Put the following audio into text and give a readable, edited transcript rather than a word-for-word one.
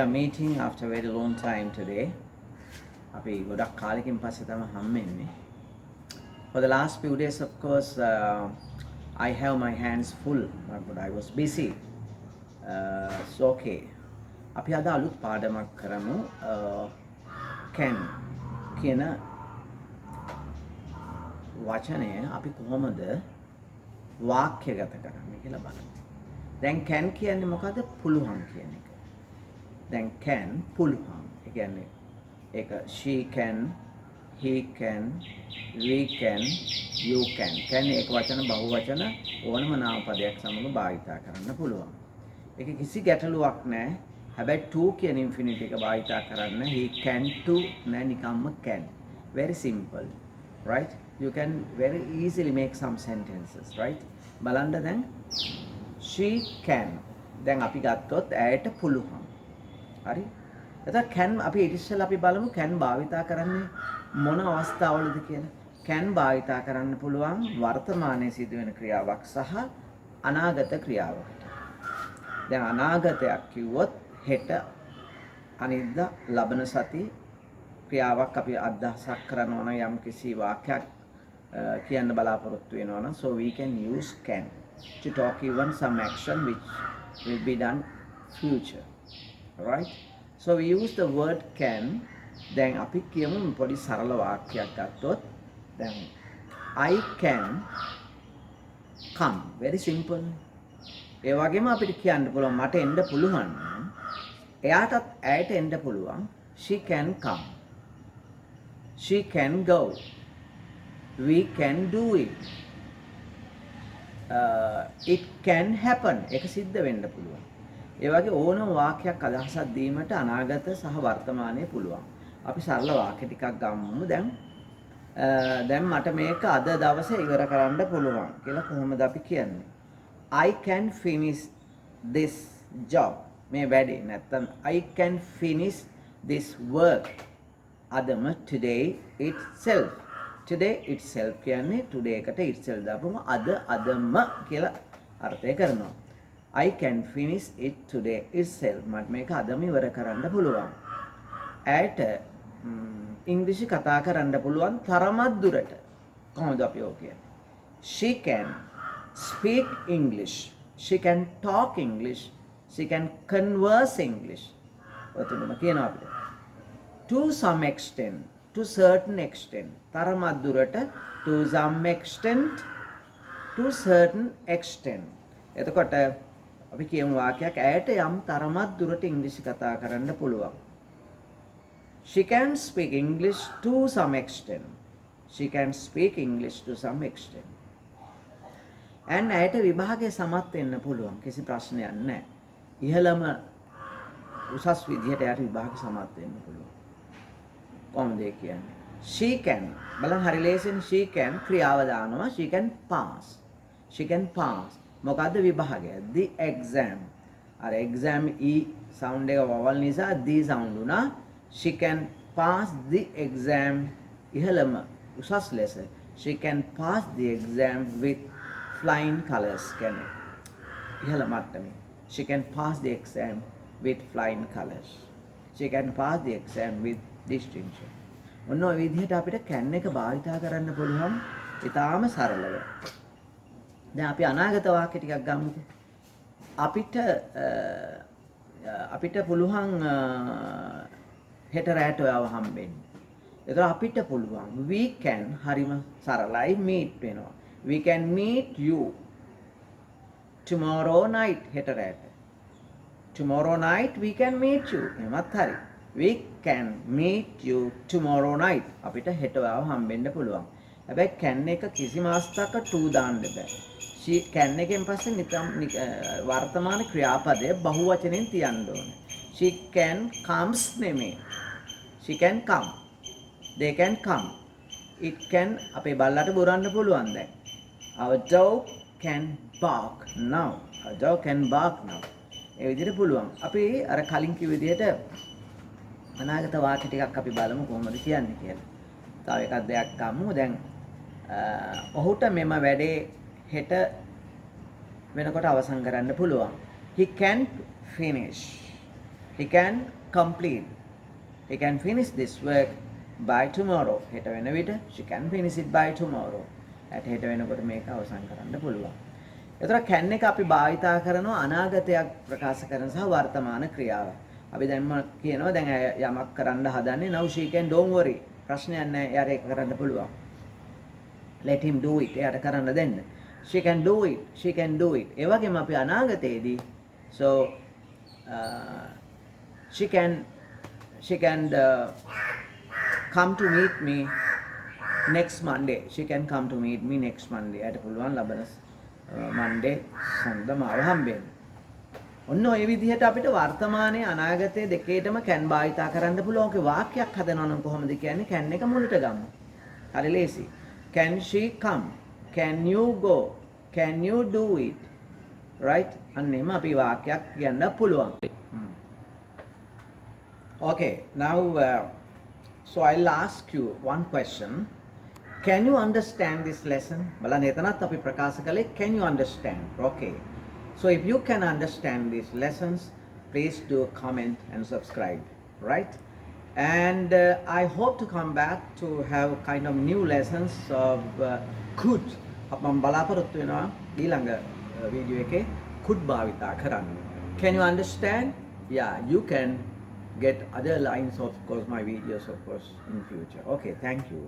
are meeting after a very long time today. අපි ගොඩක් කාලෙකින් පස්සේ තමයි හම්බෙන්නේ. For the last few days, of course, I have my hands full, but I was busy. So okay. අපි අද අලුත් පාඩමක් කරමු. Can කියන වචනය අපි කොහොමද වාක්‍යගත කරන්නේ කියලා බලමු. දැන් can කියන්නේ මොකද්ද? පුළුවන් කියන එක. දැන් can පුළුවන්. ඒ කියන්නේ ඒක she can, he can, we can, you can. can එක වචන බහු වචන ඕනම නාමපදයක් සමග භාවිතා කරන්න පුළුවන්. ඒක කිසි ගැටලුවක් නැහැ. හැබැයි to කියන infinity එක භාවිතා කරන්න he can to නෑ නිකම්ම can. Very simple. Right? You can very easily make some sentences, right? බලන්න දැන් she can. දැන් අපි ගත්තොත් ඇයට පුළුවන්. හරි? එතකොට can අපි ඉතින් අපි බලමු can භාවිතා කරන්නේ මොන අවස්ථාවලද කියලා. can භාවිතා කරන්න පුළුවන් වර්තමානයේ සිදුවෙන ක්‍රියාවක් සහ අනාගත ක්‍රියාවකට. දැන් අනාගතයක් කිව්වොත් හෙට අනිද්දා ලබන සති ක්‍රියාවක් අපි අදහසක් කරනවා නම් යම් කිසි වාක්‍යයක් කියන්න බලාපොරොත්තු වෙනවා නම් so we can use can to talk even some action which will be done future. Right? So we use the word can. දැන් අපි කියමු පොඩි සරල වාක්‍යයක් ගත්තොත් දැන් I can come. Very simple. ඒ වගේම අපිට කියන්න පුළුවන් මට එන්න පුළුවන් නම් එයාටත් ඇයට එන්න පුළුවන් she can come. She can go. We can do it. It can happen. ඒක සිද්ධ වෙන්න පුළුවන්. ඒ වගේ ඕනම වාක්‍යයක් අදහසක් දීමට අනාගත සහ වර්තමානයේ පුළුවන්. අපි සරල වාක්‍ය ටිකක් ගමු. දැන් මට මේක අද දවසේ ඉවර කරන්න පුළුවන් කියලා කොහොමද අපි කියන්නේ? I can finish this job. මේ වැඩේ නැත්තම් I can finish this work. අදම today itself. Today itself කියන්නේ today එකට itself දාපුවම අදම කියලා අර්ථය කරනවා. I can finish it today itself. මට මේක අදම ඉවර කරන්න පුළුවන්. ඇයට ඉංග්‍රීසි කතා කරන්න පුළුවන් තරමක් දුරට. කොහොමද අපි ඔය කියන්නේ? She can speak English. She can talk English. She can converse English. ඔතනම කියනවා අපිට. To some extent, to certain extent. තරමක් දුරට to some extent, to certain extent. එතකොට අපි කියමු වාක්‍යයක් ඇයට යම් තරමක් දුරට ඉංග්‍රීසි කතා කරන්න පුළුවන්. She can speak English to some extent. She can speak English to some extent. and ඇයට විභාගයේ සමත් වෙන්න පුළුවන්. කිසි ප්‍රශ්නයක් නැහැ. ඉහළම උසස් විදිහට ඇයට විභාග සමත් වෙන්න පුළුවන්. කොහොමද කියන්නේ? She can. බලන්න හරි ලේසියෙන් she can ක්‍රියාව දානවා. She can pass. She can pass. මොකද්ද විභාගය? The exam. අර exam e sound එක vowel නිසා the sound උනා. She can pass the exam ඉහළම උසස් ලෙස. She can pass the exam with flying colors. කියන්නේ ඉහළ මට්ටමේ. She can pass the exam with flying colors. She can pass the exam with distinction. ඔන්න ඔය විදිහට අපිට can එක භාවිතා කරන්න පුළුවන්. ඊටාම සරලව. දැන් අපි අනාගත වාක්‍ය ටිකක් ගමුකෝ. අපිට පුළුවන් හෙට රැට ඔයාව හම්බෙන්න. ඒතර අපිට පුළුවන් we can හරිම සරලයි meet වෙනවා. We can meet you tomorrow night හෙට රැට. Tomorrow night we can meet you. එමත් හරි. We can meet you tomorrow night. අපිට හෙට ඔයාව හම්බෙන්න පුළුවන්. හැබැයි can එක කිසිම අවස්ථාවක to දාන්න බෑ. she can එකෙන් පස්සේ නිකම් වර්තමාන ක්‍රියාපදය බහු වචනෙන් තියන්න ඕනේ. She can comes නෙමෙයි. She can come. They can come. It can අපේ බල්ලට බොරන්න පුළුවන් දැන්. Our dog can bark now. Our dog can bark now. ඒ විදිහට පුළුවන්. අපි අර කලින් කිව්ව විදිහට අනාගත වාක්‍ය ටිකක් අපි බලමු කොහොමද කියන්නේ කියලා. තව එකක් දෙයක් ගමු. දැන් ඔහුට මෙම වැඩේ හෙට වෙනකොට අවසන් කරන්න පුළුවන්. He can finish he can complete, he can finish this work by tomorrow. හෙට වෙන විට she can finish it by tomorrow. හෙට වෙනකොට මේක අවසන් කරන්න පුළුවන්. එතකොට can එක අපි භාවිතා කරනවා අනාගතයක් ප්‍රකාශ කරන සහ වර්තමාන ක්‍රියාව. අපි දැන්ම කියනවා දැන් යමක් කරන්න හදන්නේ now she can, don't worry. ප්‍රශ්නයක් නැහැ. එයාට ඒක කරන්න පුළුවන්. let him do it. එයාට කරන්න දෙන්න. she can do it. she can do it. ඒ වගේම අපි අනාගතයේදී so she can come to meet me next Monday. She can come to meet me next Monday. එයාට පුළුවන් ලබන Monday සඳ මාව හම්බෙන්න. ඔන්න ඔය විදිහට අපිට වර්තමානයේ අනාගතයේ දෙකේටම can භාවිතා කරන්න පුළුවන්. ඔක වාක්‍යයක් හදනවා නම් කොහොමද කියන්නේ? can එක මුලට ගමු. හරි ලේසි. Can she come? Can you go? Can you do it? Right? අන්න එම අපි වාක්‍යයක් කියන්න පුළුවන්. Okay, now so I'll ask you one question. Can you understand this lesson? බලන්න එතනත් අපි ප්‍රකාශ කළේ can you understand? Okay. So if you can understand these lessons, please do comment and subscribe, right? And I hope to come back to have kind of new lessons of could. මම බලාපොරොත්තු වෙනවා ඊළඟ video එකේ could භාවිතා කරන්න. Can you understand? Yeah, you can get other lines of course, my videos of course in future. Okay, thank you.